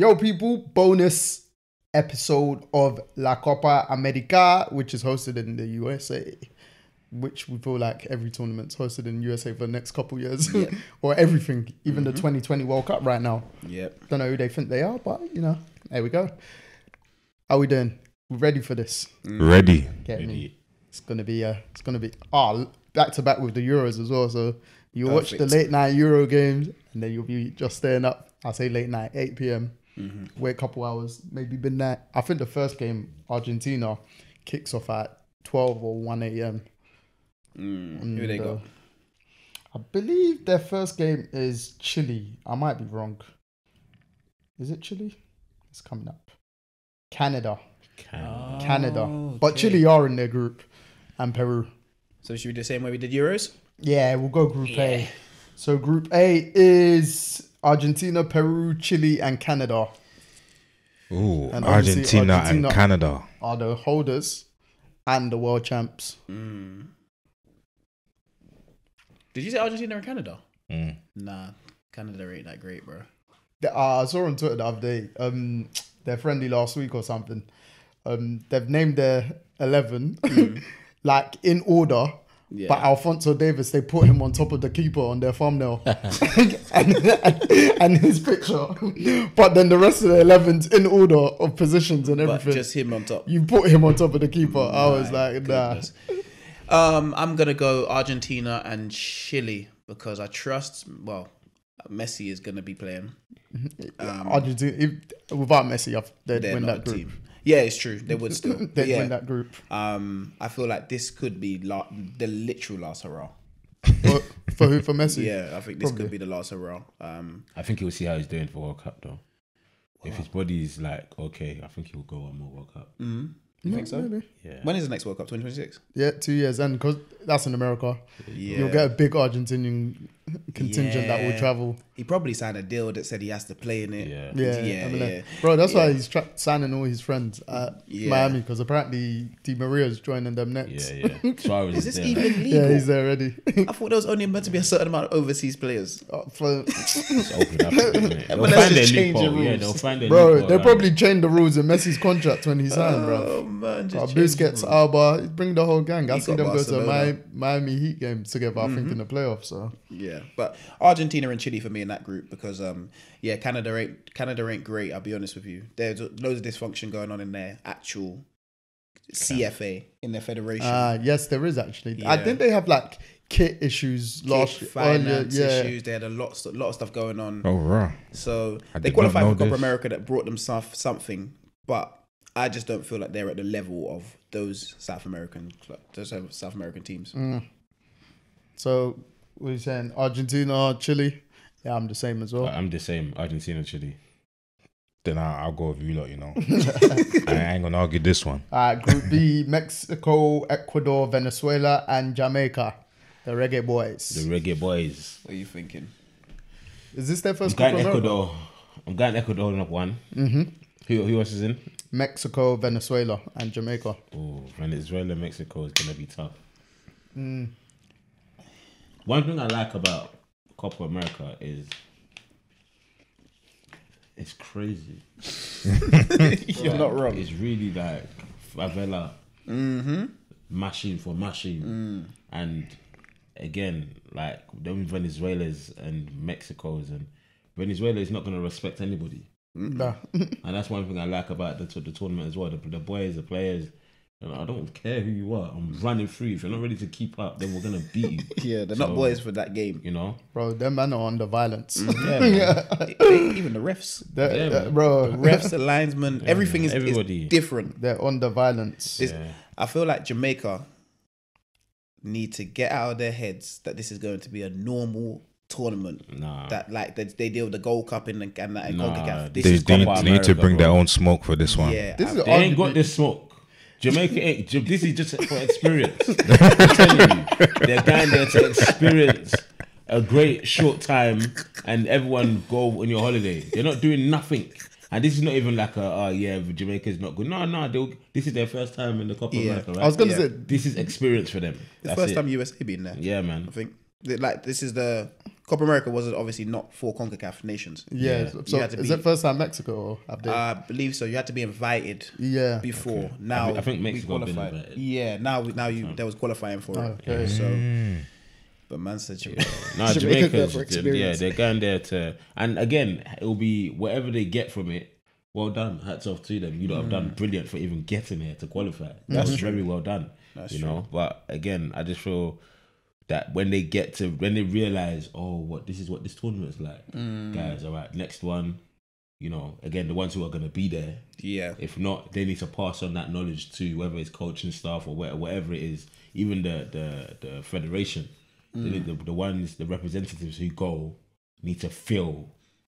Yo, people, bonus episode of La Copa America, which is hosted in the USA, which we feel like every tournament's hosted in the USA for the next couple of years. Yep. Or everything, even the 2020 World Cup right now. Yep. Don't know who they think they are, but, you know, there we go. How we doing? We ready for this? Ready. Get me. It's gonna be back to back with the Euros as well. So you watch the late night Euro games, and then you'll be just staying up. I say late night, 8 p.m. Wait a couple hours, maybe midnight. I think the first game, Argentina, kicks off at 12 or 1 a.m. Who they got? I believe their first game is Chile. I might be wrong. Is it Chile? It's coming up. Canada. Okay. But Chile are in their group, and Peru. So should we do the same way we did Euros? Yeah, we'll go Group A. So Group A is Argentina, Peru, Chile, and Canada. Ooh, and Argentina and Canada are the holders and the world champs. Did you say Argentina and Canada? Nah, Canada ain't that great, bro. I saw on Twitter the other day. They're friendly last week or something. They've named their 11 like in order. Yeah. But Alphonso Davies, they put him on top of the keeper on their thumbnail and his picture. But then the rest of the 11's in order of positions and everything. But just him on top. You put him on top of the keeper. I was like, nah. I'm going to go Argentina and Chile because I trust, Messi is going to be playing. Argentina, without Messi, they'd win that group. Team. Yeah, it's true. They would still. They'd win that group. I feel like this could be the literal last hurrah. For who? For Messi? Yeah, I think this could be the last hurrah. I think he'll see how he's doing for World Cup though. If his body is like okay, I think he'll go on more World Cup. You think so? Maybe. Yeah. When is the next World Cup? 2026? Yeah, 2 years. And because that's in America, you'll get a big Argentinian contingent that will travel. He probably signed a deal that said he has to play in it. Yeah. Bro, that's why he's signing all his friends at Miami, because apparently Di Maria's joining them next. Yeah. Suarez is this there. even legal? Yeah, he's there already. I thought there was only meant to be a certain amount of overseas players. It's open up, isn't it? They'll find their loophole. Yeah, they'll find their bro, loophole, they probably changed the rules in Messi's contract when he signed, bro. Oh man, Busquets, Alba, bring the whole gang. I see them Barcelona. go to Miami Heat games together, I think, in the playoffs. So yeah, but Argentina and Chile for me in that group because Canada ain't great. I'll be honest with you. There's loads of dysfunction going on in their actual CFA in their federation. Yes, there is actually. Yeah. I think they have like kit issues last year. Finance issues. They had a lot of stuff going on. Oh, right. So they qualified for Copa America that brought them something, but I just don't feel like they're at the level of those South American teams. So what are you saying? Argentina, Chile? Yeah, I'm the same as well. I'm the same. Argentina, Chile. Then I'll go with you lot, you know. I ain't gonna argue this one. Group B, Mexico, Ecuador, Venezuela, and Jamaica. The Reggae Boys. What are you thinking? Is this their first I'm Copa going America? I'm going Ecuador in one. Who else is in? Mexico, Venezuela, and Jamaica. Oh, Venezuela, Mexico is gonna be tough. One thing I like about Copa America is it's crazy. You're not wrong. It's really like favela, machine for machine, and again, like them Venezuelans and Mexicos, and Venezuela is not going to respect anybody. Nah. And that's one thing I like about the tournament as well. The boys, the players. You know, I don't care who you are. I'm running through. If you're not ready to keep up, then we're gonna beat you. Yeah, they're not boys for that game. You know, Bro, them man are under violence. Even the refs, Bro. the refs, the linesmen, everything is different. They're under violence. I feel like Jamaica need to get out of their heads that this is going to be a normal tournament. Nah. That like they deal with the Gold Cup and that CONCACAF. This is Copa They need to bring America, their own smoke for this one. Yeah, This is They ain't got this smoke. Jamaica ain't. This is just for experience. I'm telling you, they're going there to experience a great short time, and everyone go on your holiday. They're not doing nothing, and this is not even like Jamaica's not good. No, this is their first time in the Copa America. Right? I was gonna say this is experience for them. It's the first time USA been there. Yeah, man. I think. Like this is the Copa America wasn't obviously not for CONCACAF nations. Yeah. So is it first time Mexico or have they? I believe so. You had to be invited. Yeah. Before Okay. now, I think Mexico we have been qualified. invited. Yeah. Now there was qualifying for it. Okay. So, but man said No, Jamaica Jamaica, for yeah, experience. they're going there to, and again, it will be whatever they get from it. Well done, hats off to them. You lot have done brilliant for even getting here to qualify. That's very well done. That's you true. know, but again, I just feel that when they realize, this is what this tournament's like, guys. All right, next one. You know, again, the ones who are going to be there. Yeah. If not, they need to pass on that knowledge to whether it's coaching staff or whatever it is, even the federation. The representatives who go need to feel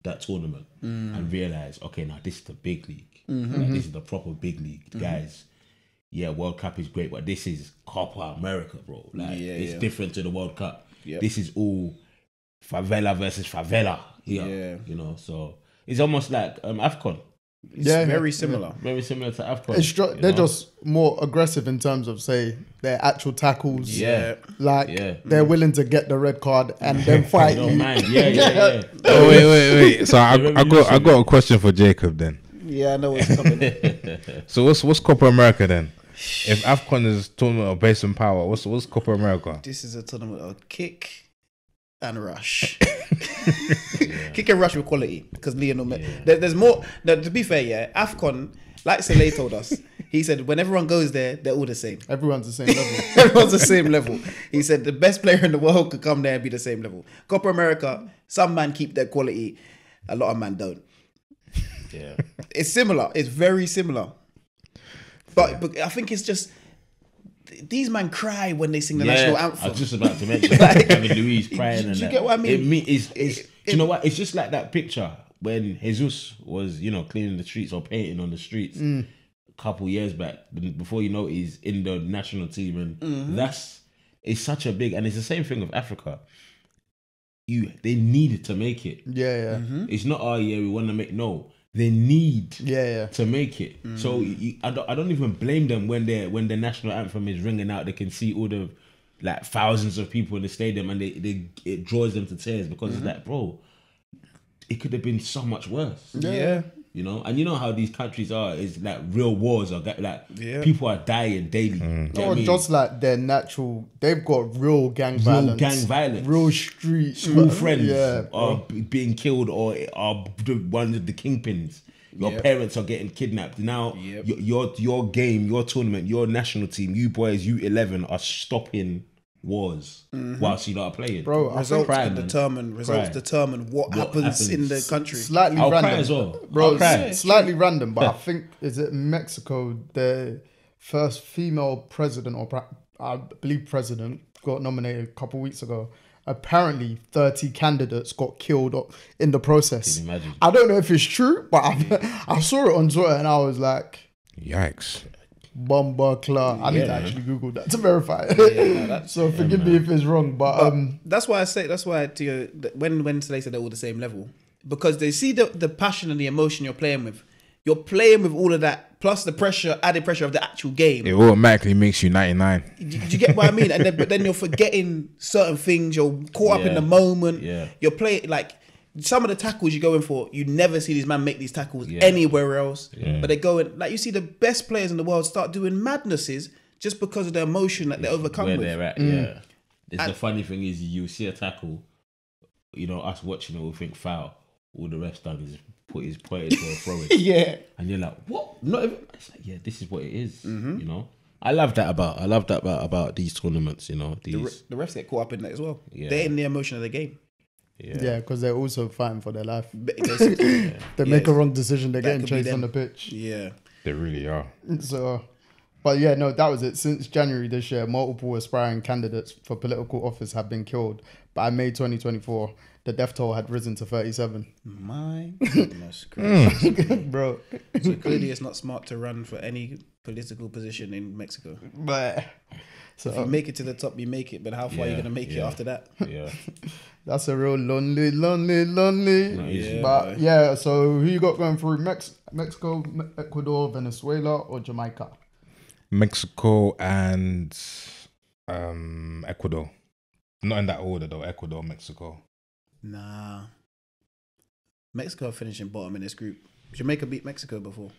that tournament and realize, okay, now this is the big league. Like, this is the proper big league, guys. Yeah, World Cup is great, but this is Copa America, bro. Like, it's different to the World Cup. Yep. This is all favela versus favela here. Yeah. You know, so it's almost like AFCON. It's very similar. Very similar to AFCON. They're just more aggressive in terms of, say, their actual tackles. Yeah. Like, they're willing to get the red card and then fight Don't you. mind. Yeah. Oh, wait. So I got a question for Jacob then. Yeah, I know what's coming. So what's Copa America then? If AFCON is tournament of base and power, what's Copa America? This is a tournament of kick and rush. Kick and rush with quality because Lionel. There's more. No, to be fair, AFCON, like Saleh told us, he said when everyone goes there, they're all the same. Everyone's the same level. Everyone's the same level. He said the best player in the world could come there and be the same level. Copa America, some man keep their quality, a lot of man don't. Yeah. It's similar. It's very similar. But I think it's just these men cry when they sing the national anthem. I was just about to mention having Luis crying. Do and you that. get what I mean? Do you know what? It's just like that picture when Jesus was, cleaning the streets or painting on the streets a couple years back. Before you know it, he's in the national team, and it's such a big. And it's the same thing with Africa. They needed to make it. Yeah. It's not we want to make They need to make it. So I don't even blame them when the national anthem is ringing out. They can see all the thousands of people in the stadium, and it draws them to tears because it's like, bro, it could have been so much worse. Yeah. And you know how these countries are. It's like real wars are people are dying daily. Just like their natural, they've got real gang violence, real street school friends are being killed or are one of the kingpins. Your parents are getting kidnapped. Now your game, your tournament, your national team, you boys, U11 are stopping wars whilst you lot are playing. Bro, results determine what happens in the country. Slightly I'll random, cry as well. Bro. Slightly random, but I think is it Mexico the first female president or I believe president got nominated a couple weeks ago. Apparently, 30 candidates got killed in the process. Can you imagine? I don't know if it's true, but I saw it on Twitter and I was like, yikes. Bomba Clark. I need to actually Google that to verify it. So forgive me if it's wrong, but that's why to you, when they say they're all the same level, because they see the passion and the emotion you're playing with. You're playing with all of that, plus the added pressure of the actual game. It automatically makes you 99. Do you get what I mean? But then you're forgetting certain things. You're caught up in the moment. Yeah. You're playing some of the tackles you're going for. You never see these men make these tackles anywhere else. Yeah. But they're going you see the best players in the world start doing madnesses just because of the emotion that they're overcome where with. they're at. Yeah. The funny thing is, you see a tackle. Us watching it, we'll think foul. All the ref's done is put his pointed for a throw in. Yeah. And you're like, what? Not even. It's like, this is what it is. I love that about these tournaments. The refs get caught up in that as well. Yeah. They're in the emotion of the game. Yeah, because they're also fighting for their life. Basically, they make a wrong decision, they're getting chased on the pitch. Yeah. They really are. So, but yeah, no, that was it. Since January this year, multiple aspiring candidates for political office have been killed. By May 2024, the death toll had risen to 37. My goodness gracious. Bro. So clearly it's not smart to run for any political position in Mexico. But so if you make it to the top, you make it. But how far are you going to make it after that? Yeah. That's a real lonely. Easy. But yeah, so who you got going through? Mexico, Ecuador, Venezuela, or Jamaica? Mexico and Ecuador. Not in that order though. Ecuador, Mexico. Nah. Mexico are finishing bottom in this group. Jamaica beat Mexico before.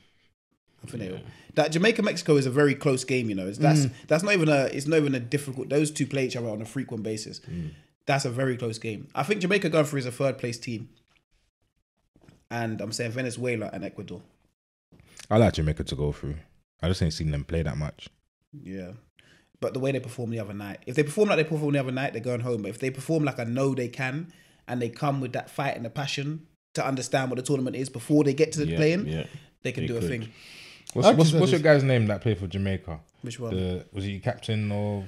I think that Jamaica-Mexico is a very close game, you know. That's not even a difficult. Those two play each other on a frequent basis. That's a very close game. I think Jamaica going through is a third place team. And I'm saying Venezuela and Ecuador. I like Jamaica to go through. I just ain't seen them play that much. Yeah. But the way they performed the other night, if they perform like they performed the other night, they're going home. But if they perform like I know they can, and they come with that fight and the passion to understand what the tournament is before they get to the playing, they can do a thing. What's your guy's name that played for Jamaica? Which one? Was he captain of?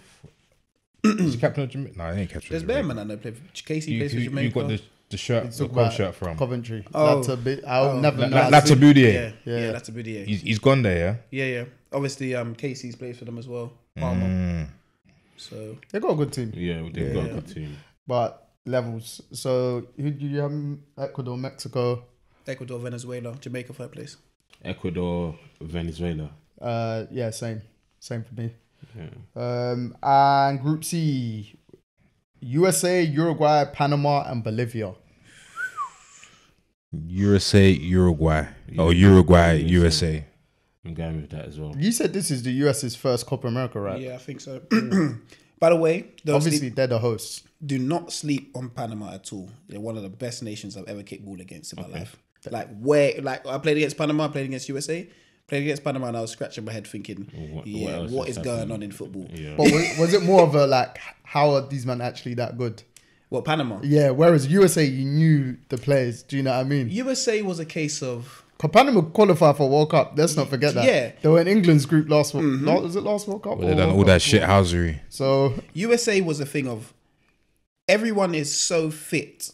Was he captain of Jamaica? No, he ain't captain. There's bear man I know played for Casey plays for Jamaica. You got the shirt, the club shirt from Coventry. Oh. I'll never know. Latabudier. Yeah, Latabudier. He's gone there, yeah? Yeah. Obviously, Casey's plays for them as well. Palmer. So they got a good team. Yeah, they've got a good team. But levels. So who do you have? Ecuador, Mexico. Ecuador, Venezuela, Jamaica, third place. Ecuador, Venezuela. Yeah, same for me. Yeah. And Group C, USA, Uruguay, Panama, and Bolivia. USA, Uruguay. Oh, Uruguay, USA. I'm going with that as well. You said this is the US's first Copa America, right? Yeah, I think so. By the way, obviously they're the hosts. Do not sleep on Panama at all. They're one of the best nations I've ever kicked ball against in my life. Like I played against Panama, I played against USA, played against Panama, and I was scratching my head thinking, what is going on in football? Yeah. But was it more of a like, how are these men actually that good? What, Panama? Yeah, whereas USA, you knew the players. Do you know what I mean? USA was a case of... Panama qualified for World Cup. Let's not forget that. Yeah. They were in England's group last was it last World Cup? Well, they done all that shit housery. So USA was a thing of everyone is so fit.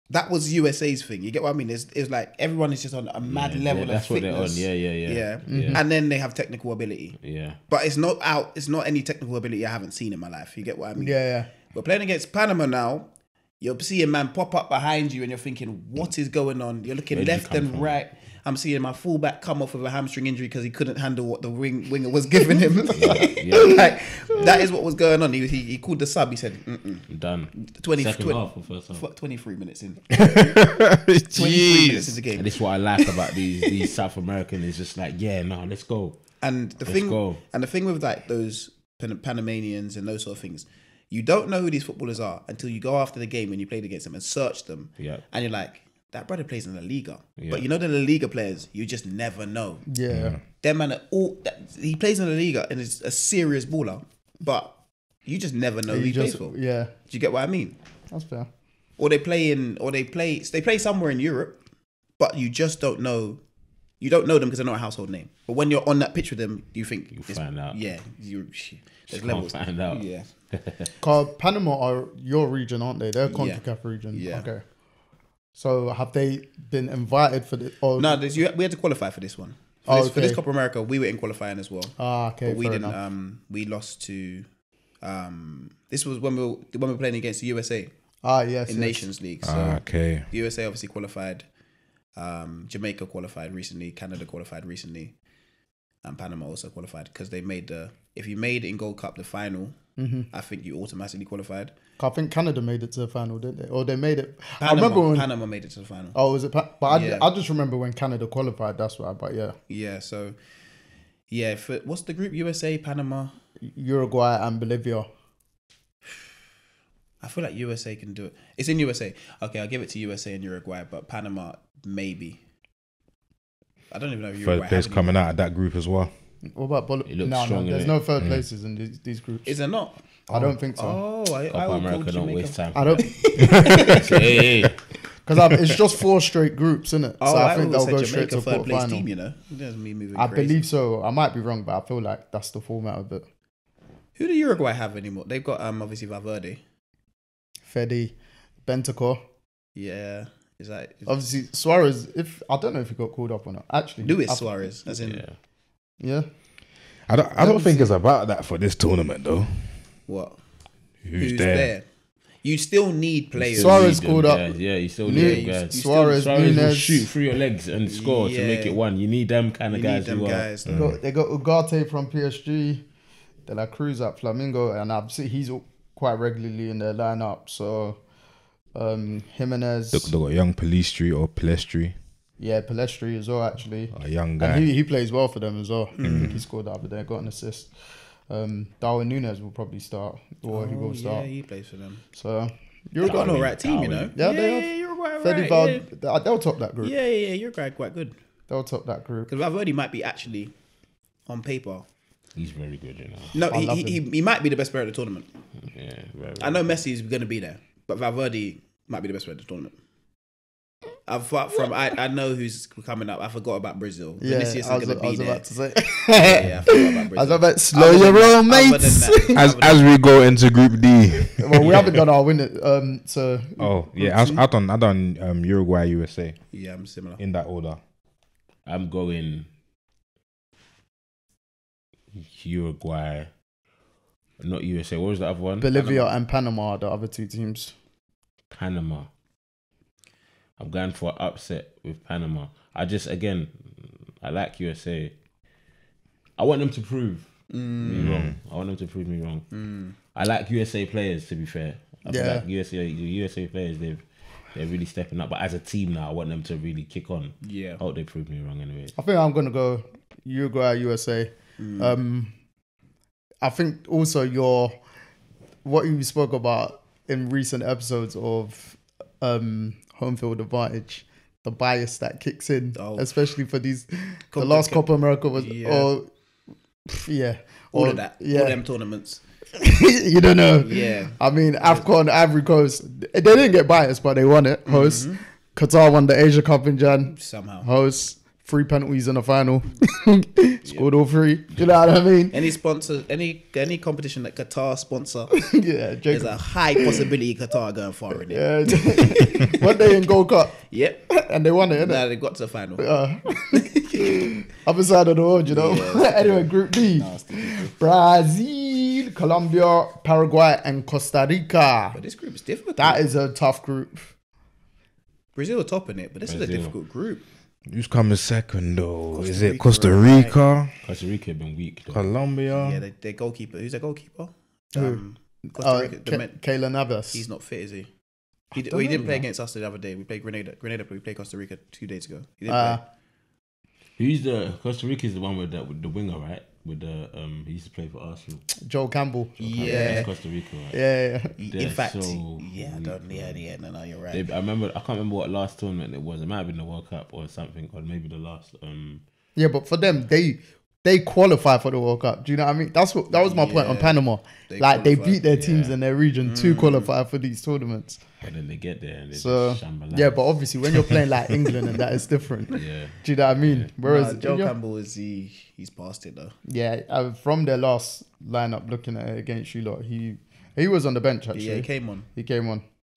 That was USA's thing. You get what I mean? It's like everyone is just on a mad level of fitness. Yeah. And then they have technical ability. Yeah. But it's not any technical ability I haven't seen in my life. You get what I mean? Yeah. We're playing against Panama now. You're seeing man pop up behind you and you're thinking, what is going on? You're looking left and right. I'm seeing my fullback come off with a hamstring injury because he couldn't handle what the winger was giving him. Like, that is what was going on. He called the sub. He said, done. 23 minutes in. 23 Jeez. minutes in the game. And this is what I like about these South American is just like, let's go. And the thing with like those Panamanians and those sort of things, you don't know who these footballers are until you go after the game when you played against them and search them. Yeah. And you're like, that brother plays in La Liga. Yeah. But you know the La Liga players, you just never know. Yeah. Them man, he plays in La Liga and is a serious baller, but you just never know who he plays for. Yeah. Do you get what I mean? That's fair. Or they play somewhere in Europe, but you just don't know. You don't know them because they're not a household name. But when you're on that pitch with them, you think you find out. Yeah, there's levels. Find out. Yeah. Cause Panama are your region, aren't they? They're CONCACAF region. Yeah. Okay. So have they been invited for this? Or... No, we had to qualify for this one. For this Copa America, we were in qualifying as well. Okay. But we didn't. Enough. We lost to. This was when we were playing against the USA. Yes. In Nations League. So Okay. The USA obviously qualified. Jamaica qualified recently. Canada qualified recently. And Panama also qualified because they made if you made in Gold Cup the final, I think you automatically qualified. I think Canada made it to the final, didn't they? Or they made it. Panama, I remember when Panama made it to the final. Oh, was it? But I just remember when Canada qualified. That's why. But yeah. Yeah. So yeah. What's the group? USA, Panama, Uruguay, and Bolivia. I feel like USA can do it. It's in USA. Okay, I'll give it to USA and Uruguay, but Panama maybe. I don't even know if Uruguay. Third place coming out of that group as well. What about Bolivia? No, there's no third places in these groups. Is there not? I don't think so. Oh, I Copa America don't waste time. I don't. Hey. Because it's just 4 straight groups, isn't it? Oh, so I think they'll go straight to third place quarterfinal. team. You know, there's me moving. I crazy. believe so. I might be wrong, but I feel like that's the format of it. Who do Uruguay have anymore? They've got obviously Valverde. Fede, Bentancur. Yeah, obviously Suarez? I don't know if he got called up or not. Actually, Luis Suarez, as in yeah. I don't think it's about that for this tournament though. What? Who's there? You still need players. Suarez called up. Yeah, you still need them guys. Suarez will Nunes. shoot through your legs and score to make it one. You need them kind of guys. They got Ugarte from PSG, De La Cruz at Flamengo, and I've seen he's quite regularly in their lineup. So Jimenez, They got young Palestri. yeah, Palestri as well actually. A young guy. And he plays well for them as well. I think he scored the other day, got an assist. Darwin Núñez will probably start, or he will start. Yeah, he plays for them. So You're got an alright team, you know. Yeah, they have. You're right. They'll top that group. Yeah. You're quite good. They'll top that group. Because Valverde might be actually on paper. He's very good, you know. No, I love he might be the best player of the tournament. Yeah, very. I know Messi is going to be there, but Valverde might be the best player of the tournament. Apart from I know who's coming up. I forgot about Brazil. Yeah, Vinicius is going to be there. about to say. Yeah, I forgot about Brazil. I was about to slow your roll, mates. As we go into Group D. Well, we haven't done our winner. So I done Uruguay, USA Yeah, I'm similar. in that order. I'm going Uruguay, not USA. What was the other one? Bolivia and Panama are the other two teams. Panama. I'm going for an upset with Panama. I like USA. I want them to prove me wrong. I want them to prove me wrong. I like USA players, to be fair. I feel like USA players, they're really stepping up. But as a team now, I want them to really kick on. Yeah. I hope they prove me wrong anyway. I think I'm going to go Uruguay, USA. I think also what you spoke about in recent episodes of home field advantage, the bias that kicks in, especially for these. The last Copa America was, all of that, all them tournaments. You don't know. Yeah. I mean, AFCON, Ivory Coast, they didn't get biased, but they won it. Host. Qatar won the Asia Cup in Jan. Somehow. Host. 3 penalties in the final. Scored all 3. Do you know what I mean? Any sponsor, any competition that Qatar sponsor, Yeah, there's a high possibility Qatar are going far in it. Yeah. One day in Gold Cup. Yep. And they won it, innit? Nah, they got to the final. Other side of the world, you know. Yeah. Anyway, Group D. Brazil, Colombia, Paraguay, and Costa Rica. But this group is difficult. That is a tough group. Brazil are topping it, but this is a difficult group. Who's coming second though? Costa Is it Rica, Costa Rica? Costa Rica have been weak, though. Colombia? Yeah, their goalkeeper. Who's their goalkeeper? Who? Costa Rica. Keylor Navas. He's not fit, is he? He didn't play against us the other day. We played Grenada. But we played Costa Rica 2 days ago. He didn't play. Who's the Costa Rica is the one with the winger, right? With the he used to play for Arsenal. Joel Campbell. Yeah. That's Costa Rica, right? Yeah. In fact, so yeah, no, you're right. I can't remember what last tournament it was. It might have been the World Cup or something, or maybe the last. Yeah, but for them, they qualify for the World Cup. Do you know what I mean? That was my point on Panama. They beat their teams in their region to qualify for these tournaments. And then they get there and they just shamble. Yeah, but obviously when you're playing like England and that is different. Yeah. Do you know what I mean? Whereas Joe Campbell he's past it though. Yeah, from their last lineup, looking at it against you lot, he was on the bench actually. Yeah, he came on.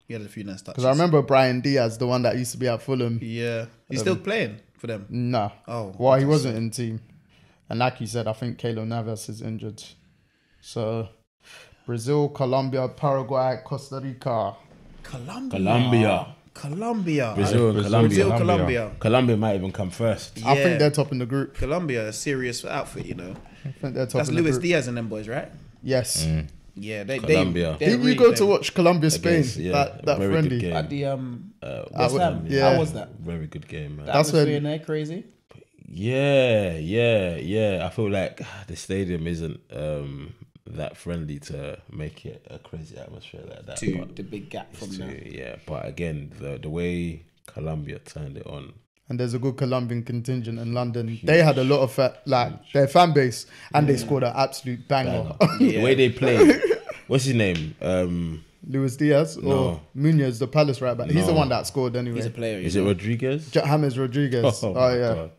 He had a few nice touches. Because I remember Brian Diaz, the one that used to be at Fulham. Yeah, he's still playing for them. Nah. Oh, well, he wasn't in team, and like you said, I think Keylor Navas is injured. So, Brazil, Colombia, Paraguay, Costa Rica. Colombia. Brazil, Colombia. Colombia might even come first. I think they're top in the group. Colombia, a serious outfit, you know. I think they're top. That's in the Luis group. Diaz and them boys, right? Yes. Yeah, Colombia. Did you go to watch Colombia Spain? That very friendly. good game. At the West Ham, yeah. How was that? Very good game, man. That's when there crazy. Yeah. I feel like the stadium isn't that friendly to make it a crazy atmosphere like that. The big gap from there. Yeah, but again, the way Colombia turned it on. And there's a good Colombian contingent in London. Huge. They had a lot of their fan base, and they scored an absolute banger. The way they played. What's his name? Luis Diaz or Munoz, the Palace right back. He's the one that scored anyway. He's a player. Is it Rodriguez? James Rodriguez. Oh yeah. God.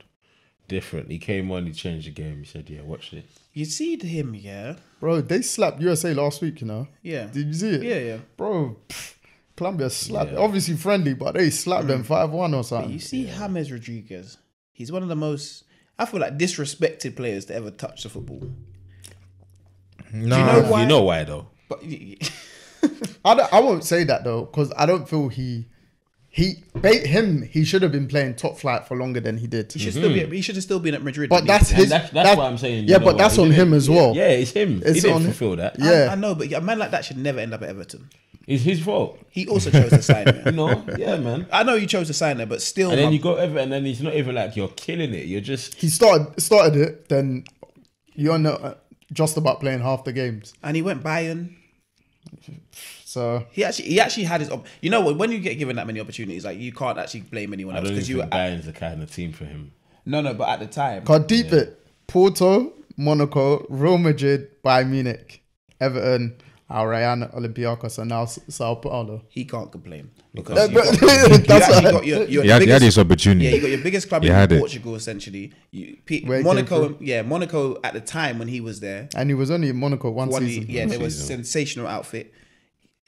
Different. He came on, he changed the game. He said, yeah, watch this. You see him, yeah? Bro, they slapped USA last week, you know? Yeah. Did you see it? Yeah. Bro, Colombia slapped. Obviously friendly, but they slapped them 5-1 or something. But you see James Rodriguez. He's one of the most, I feel like, disrespected players to ever touch the football. No. Do you know why? You know why, though? But I won't say that, though, because I don't feel he He should have been playing top flight for longer than he did. He should still be. He should have still been at Madrid. But that's his. That's what I'm saying. Yeah, but that's on him as well. Yeah, it's him. It's He didn't on- fulfill that. Yeah. I know, but a man like that should never end up at Everton. It's his fault. He also chose to sign there. You know? Yeah, man. I know you chose to sign there, but still. And then you go Everton, and then it's not even like you're killing it. You're just. He started it. Then you're not just about playing half the games. and he went Bayern. So He actually had his. You know what? When you get given that many opportunities, like you can't actually blame anyone I else don't because even you. think Bayern's the kind of team for him. No, but at the time, can't deep it. Porto, Monaco, Real Madrid, Bayern Munich, Everton, Al Rayyan, Olympiacos, and now Sao Paulo. he can't complain because That's you what- got your He had biggest. his opportunity. Yeah, you got your biggest club He had in it. Portugal, essentially. Where he Monaco, came Monaco at the time when he was there, And he was only in Monaco one season. they were a sensational outfit.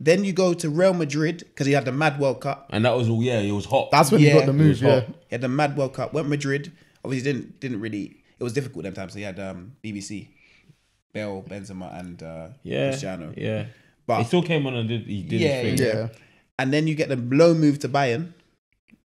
Then you go to Real Madrid because he had the Mad World Cup. And that was all, it was hot. That's when he got the move. was Yeah, hot. He had the Mad World Cup. Went Madrid. Obviously, didn't really. It was difficult them times. So he had BBC, Bale, Benzema, and Cristiano. Yeah. But He still came on and did Yeah, his thing. yeah. and then you get the loan move to Bayern.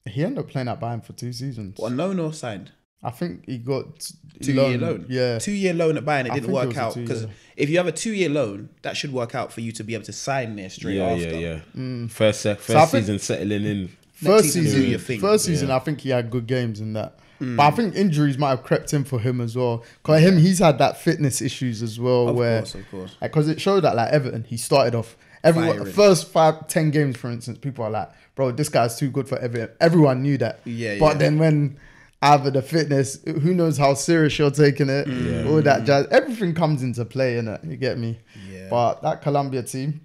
He ended up playing at Bayern for 2 seasons. What, a loan or signed? I think he got 2-year loan. Yeah, 2-year loan at Bayern. It I didn't think it work was a out 2-year. because if you have a 2-year loan, that should work out for you to be able to sign there straight after. Mm. First I think- season settling in. first season, do season. your thing. First season, I think he had good games in that. But I think injuries might have crept in for him as well. Because he's had that fitness issues as well. Of where, course. Because it showed that like Everton, he started off Firing. first 5-10 games, for instance, people are like, bro, this guy's too good for Everton. Everyone knew that. Yeah, But yeah. then when either the fitness, who knows how serious you're taking it, all that jazz, everything comes into play, innit? You get me? Yeah. But that Colombia team,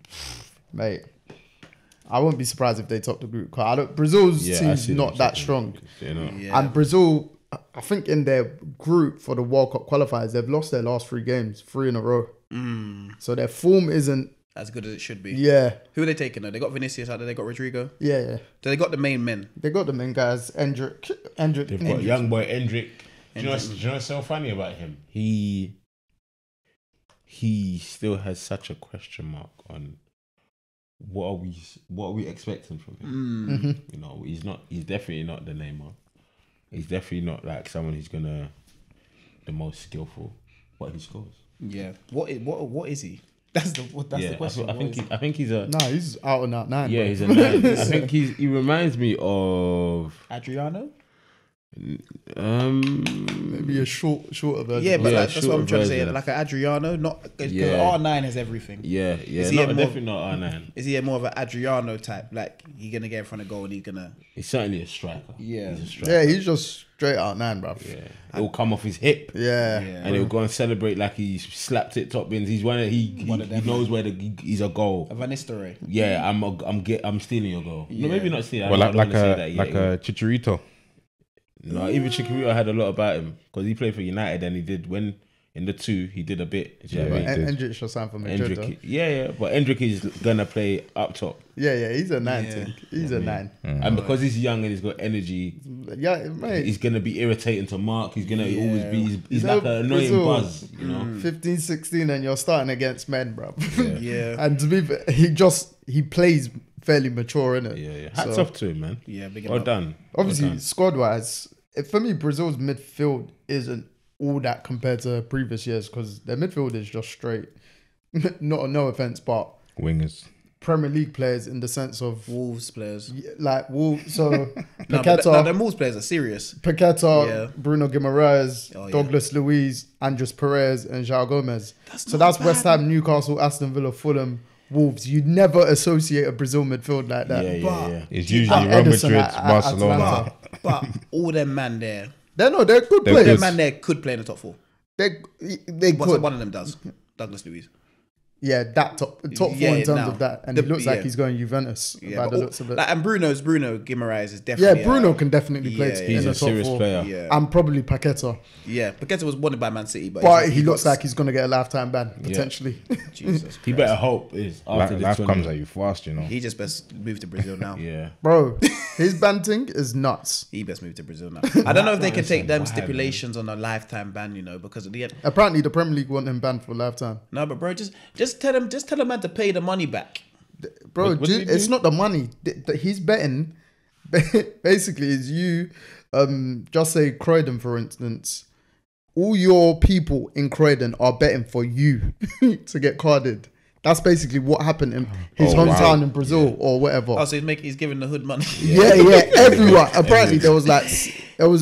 mate, I wouldn't be surprised if they top the group. Brazil's team's not that strong. You know. Yeah. And Brazil, I think in their group for the World Cup qualifiers, they've lost their last 3 games, 3 in a row. So their form isn't, As good as it should be. yeah. Who are they taking though? They got Vinicius out there. They got Rodrigo. So So they got the main men. they got the main guys, Endrick. They've got young boy Endrick. Do you know what's so funny about him? He still has such a question mark on what are we expecting from him? You know, he's definitely not the Neymar. He's definitely not like someone who's gonna the most skillful, but he scores. Yeah. What is he? That's the question. I think he's a No, he's out and out 9. yeah, bro. he's a 9. I think he reminds me of Adriano? Maybe a shorter version. Yeah, but Yeah, that's what I'm shorter trying to say. version. Like an Adriano, not because Yeah. R9 has everything. yeah. Is he No, a more- definitely not R9. Is he more of an Adriano type? Like you're gonna get in front of goal and he's gonna. He's certainly a striker. Yeah. He's a striker. Yeah, he's just straight out 9, bro. Yeah. It will come off his hip. Yeah. And he'll go and celebrate like he's slapped it top bins. He's he knows where he's a goal. A Van Nistelrooy. Yeah, I'm stealing your goal. No, maybe not stealing. Well, I don't like wanna say that yet. a Chicharito. No, even Chikorita had a lot about him because he played for United and he did when in the 2 he did a bit. Do you know what I mean? Endrick should sign for Madrid. though. Endrick, yeah, but Endrick is gonna play up top, Yeah, he's a 9. Yeah. Thing. He's a 9. and because he's young and he's got energy, Yeah, mate. he's gonna be irritating to Mark. He's gonna always be. He's You know, like an annoying Brazil, buzz, you know. 15, 16 and you're starting against men, bro. Yeah. And to be fair, he plays fairly mature, innit? Yeah. Hats off to him, man. Yeah, big Well enough. done. Obviously, Well done. squad-wise, for me, Brazil's midfield isn't all that compared to previous years because their midfield is just straight. No offense, but Wingers. Premier League players in the sense of Wolves players. like Wolves. So No, but Paqueta, the Wolves players are serious. Paqueta, Bruno Guimaraes, Oh, yeah. Douglas Luiz, Andres Perez, and João Gomez. That's So not that's West bad. Ham, Newcastle, Aston Villa, Fulham, Wolves. You'd never associate a Brazil midfield like that. Yeah. It's usually Real Edison Madrid, at Barcelona. Atlanta. But all them man there, They're good They're all players. them man there could play in the top 4. They could. One of them does. Douglas Luiz. Yeah, that top 4 Yeah, in terms now. of that. And The- he looks like yeah. he's going Juventus Yeah, by but the all- looks of it. like, and Bruno Guimaraes is Yeah, definitely. Bruno can definitely play yeah, in He's the a top serious 4. player. Yeah, And probably Paqueta. yeah. Paqueta was wanted by Man City, but He looks like he's going to get a lifetime ban, potentially. Jesus. He better hope is after this Life tournament. comes at you fast, you know. He just best move to Brazil now. Yeah. Bro, his banting is nuts. He best move to Brazil now. I don't know if they can take them Why, stipulations on a lifetime ban, because at the end. Apparently, the Premier League want him banned for a lifetime. No, but bro, just tell him man to pay the money back. Bro, What did he it's do? not the money. He's betting basically is you, just say Croydon, for instance. All your people in Croydon are betting for you to get carded. That's basically what happened in his hometown in Brazil or whatever. Oh, so he's giving the hood money. Yeah, everyone. Apparently, there was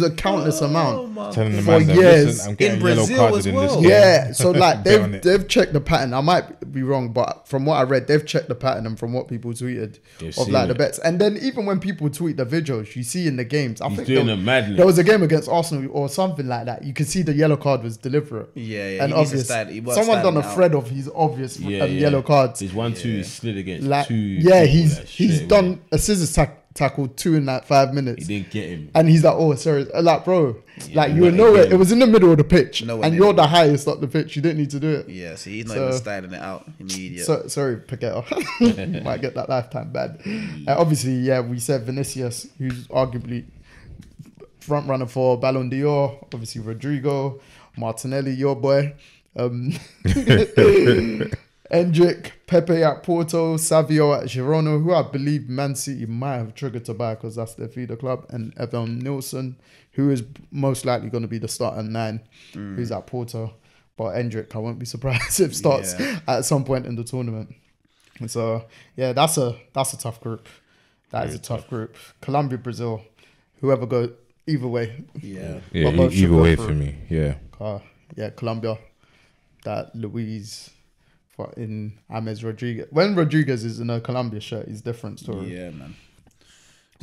a countless amount for years in Brazil as well. Yeah, so like they've checked the pattern. I might be wrong, but from what I read, they've checked the pattern and from what people tweeted of like the bets. And then even when people tweet the videos, you see in the games, I think there was a game against Arsenal or something like that. You could see the yellow card was deliberate. Yeah, and obvious. Someone done a thread of his obvious yellow cards. His 1-2 slid against two. Yeah, he's done a scissors tackle 2 in like 5 minutes. He didn't get him, and he's like, "Oh, sorry." Like, bro, like you were nowhere. It was in the middle of the pitch, and you're the highest up the pitch. You didn't need to do it. Yeah, so he's not even styling it out immediately. Sorry, Paqueta. Might get that lifetime ban. Obviously, we said Vinicius, who's arguably front runner for Ballon d'Or. Obviously, Rodrigo, Martinelli, your boy. Endrick, Pepe at Porto, Savio at Girona, who I believe Man City might have triggered to buy because that's their feeder club, and Evan Nilsson, who is most likely going to be the starter 9, who's at Porto. But Endrick, I won't be surprised if starts at some point in the tournament. And so, that's a tough group. That is a tough group. Colombia, Brazil, whoever goes, either way. Either way for me. Colombia, that Luis in James Rodriguez. When Rodriguez is in a Colombia shirt, it's different story. Yeah, man.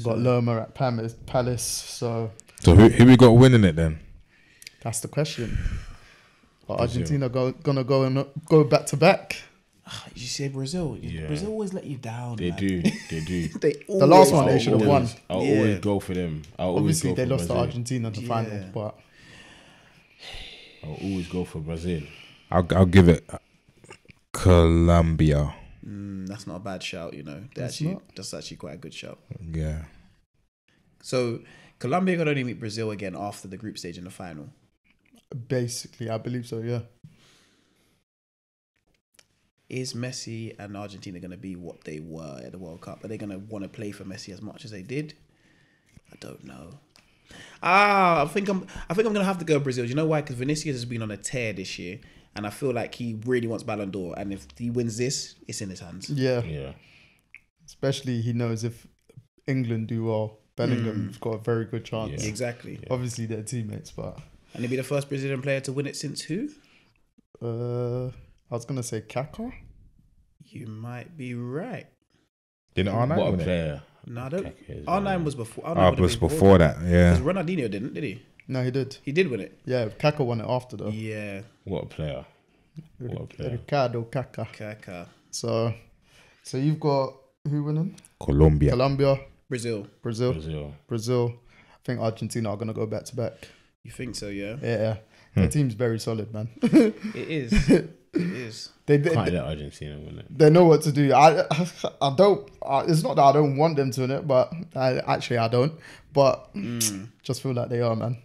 Got Lerma at Palace. So who we got winning it then? That's the question. Are Argentina gonna go back to back? You say Brazil. Yeah. Brazil always let you down. They do. The last one they should have won. I'll always go for them. Obviously, they lost to Argentina in the final, but I'll always go for Brazil. I'll give it Colombia. That's not a bad shout, you know. That's actually quite a good shout. Yeah. So Colombia could only meet Brazil again after the group stage in the final. Basically, I believe so. Yeah. Is Messi and Argentina going to be what they were at the World Cup? Are they going to want to play for Messi as much as they did? I don't know. I think I'm going to have to go Brazil. Do you know why? Because Vinicius has been on a tear this year, and I feel like he really wants Ballon d'Or. And if he wins this, it's in his hands. Yeah. Especially he knows if England do well, Bellingham's got a very good chance. Yeah. Exactly. Obviously, they're teammates, but. And he'll be the first Brazilian player to win it since who? I was going to say Kaká. You might be right. Didn't R9 What win a it? player. No, I don't. R9 was before. It was before that, yeah. Because Ronaldinho didn't, did he? No, he did. He did win it. Yeah, Kaká won it after though. Yeah. What a player. Ricardo Kaká. Kaká. So you've got who winning? Colombia. Brazil. I think Argentina are going to go back to back. You think so, yeah? Yeah. Their team's very solid, man. It is. They Can't let Argentina win it. They know what to do. I don't. It's not that I don't want them to win it, but I don't. But just feel like they are, man.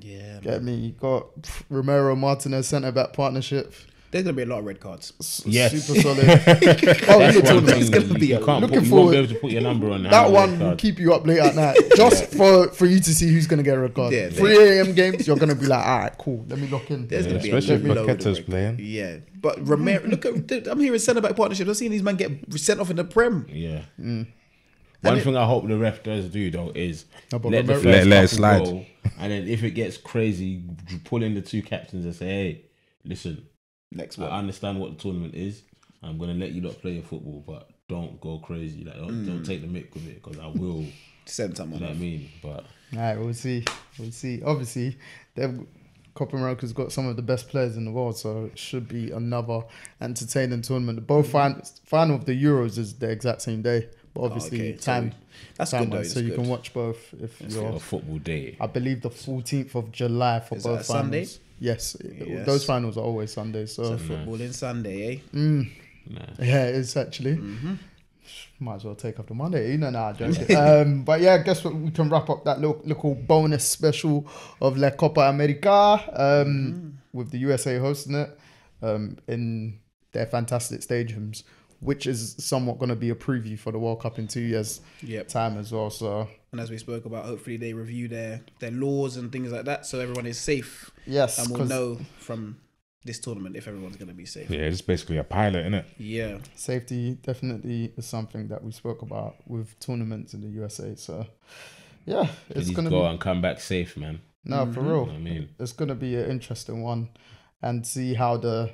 Yeah. Get me? You got Romero Martinez centre back partnership. There's gonna be a lot of red cards. Yes. Super solid. It's gonna be you won't be able to put your number on that one. Will keep you up late at night just for you to see who's gonna get a red card. 3 a.m. games, you're gonna be like, all right, cool. Let me lock in. There's gonna be especially if Paqueta's playing. Yeah, but Romero, look at. I'm hearing centre back partnership. I've seen these men get sent off in the Prem. Yeah. One thing I hope the ref does do though is let it slide. Go, and then if it gets crazy, pull in the 2 captains and say, "Hey, listen, next one. I understand what the tournament is. I'm gonna let you lot play your football, but don't go crazy. Like don't take the mick with it because I will send someone. You know what I mean? But all right, we'll see. Obviously, Copa America's got some of the best players in the world, so it should be another entertaining tournament. Both final of the Euros is the exact same day. Obviously, time. That's time good though. So you can watch both if you're a football day. I believe the 14th of July for both finals. Sunday? Yes, those finals are always Sundays. So footballing Sunday, eh? Yeah, it is actually. Might as well take off the Monday, you know. Nah, joking. But yeah, I guess we can wrap up that little bonus special of La Copa America with the USA hosting it in their fantastic stadiums. which is somewhat going to be a preview for the World Cup in 2 years' time as well. So, and as we spoke about, hopefully they review their laws and things like that, so everyone is safe. Yes, and we'll know from this tournament if everyone's going to be safe. Yeah, it's basically a pilot, isn't it? Yeah, safety definitely is something that we spoke about with tournaments in the USA. So, yeah, it's going to go and come back safe, man. No, for real. I mean, it's going to be an interesting one, and see how the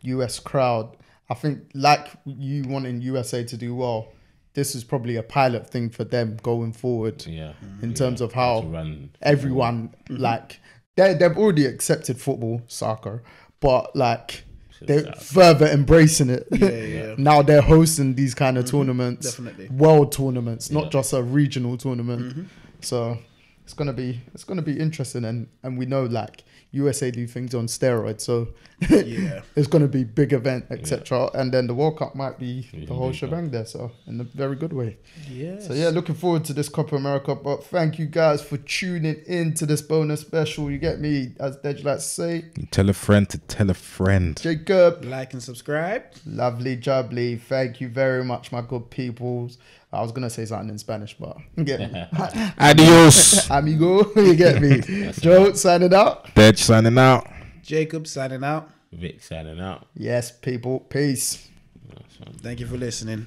US crowd. I think, like you wanting USA to do well, this is probably a pilot thing for them going forward. Yeah. In terms of how everyone like they've already accepted football, soccer, but like they're further embracing it. Yeah. Now they're hosting these kind of tournaments, definitely world tournaments, not just a regional tournament. So it's gonna be interesting, and we know like USA do things on steroids, so it's gonna be big event, etc. And then the World Cup might be the whole shebang there, so in a very good way. Yes. So yeah, looking forward to this Copa America. But thank you guys for tuning in to this bonus special. You get me, as Deji likes to say. Tell a friend to tell a friend. Jacob, like and subscribe. Lovely jubbly. Thank you very much, my good peoples. I was gonna say something in Spanish, but you get me. Adios, amigo. You get me. Joe signing out. Deji signing out. Jacob signing out. Vic signing out. Yes, people. Peace. Thank you for listening.